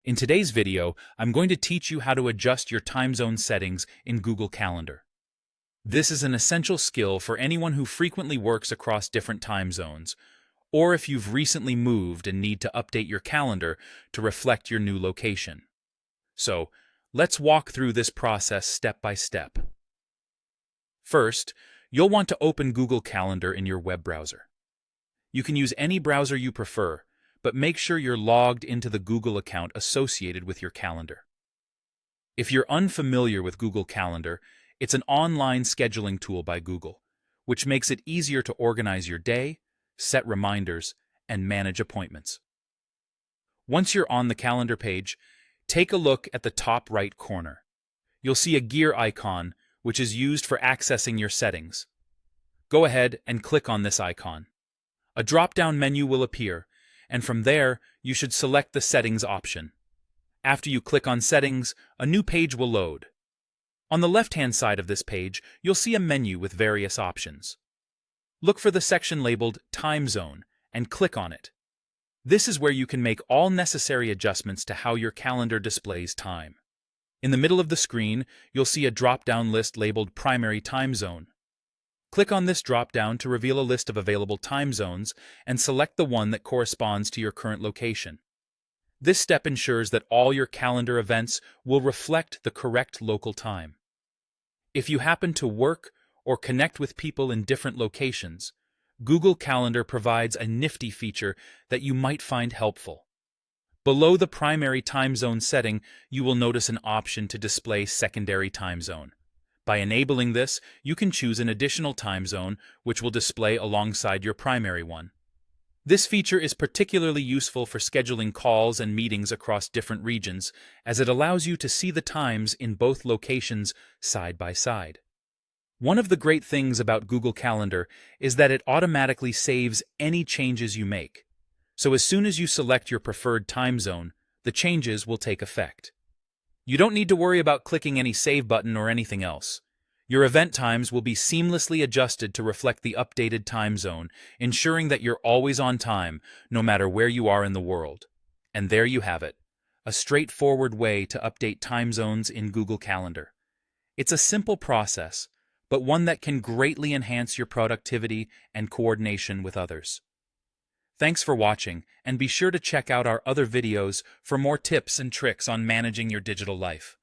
In today's video, I'm going to teach you how to adjust your time zone settings in Google Calendar. This is an essential skill for anyone who frequently works across different time zones, or if you've recently moved and need to update your calendar to reflect your new location. So, let's walk through this process step by step. First, you'll want to open Google Calendar in your web browser. You can use any browser you prefer, but make sure you're logged into the Google account associated with your calendar. If you're unfamiliar with Google Calendar, it's an online scheduling tool by Google, which makes it easier to organize your day, set reminders, and manage appointments. Once you're on the calendar page, take a look at the top right corner. You'll see a gear icon, which is used for accessing your settings. Go ahead and click on this icon. A drop-down menu will appear, and from there, you should select the Settings option. After you click on Settings, a new page will load. On the left-hand side of this page, you'll see a menu with various options. Look for the section labeled Time Zone and click on it. This is where you can make all necessary adjustments to how your calendar displays time. In the middle of the screen, you'll see a drop-down list labeled Primary Time Zone. Click on this drop-down to reveal a list of available time zones and select the one that corresponds to your current location. This step ensures that all your calendar events will reflect the correct local time. If you happen to work or connect with people in different locations, Google Calendar provides a nifty feature that you might find helpful. Below the primary time zone setting, you will notice an option to display secondary time zone. By enabling this, you can choose an additional time zone, which will display alongside your primary one. This feature is particularly useful for scheduling calls and meetings across different regions, as it allows you to see the times in both locations side by side. One of the great things about Google Calendar is that it automatically saves any changes you make. So as soon as you select your preferred time zone, the changes will take effect. You don't need to worry about clicking any save button or anything else. Your event times will be seamlessly adjusted to reflect the updated time zone, ensuring that you're always on time, no matter where you are in the world. And there you have it, a straightforward way to update time zones in Google Calendar. It's a simple process, but one that can greatly enhance your productivity and coordination with others. Thanks for watching, and be sure to check out our other videos for more tips and tricks on managing your digital life.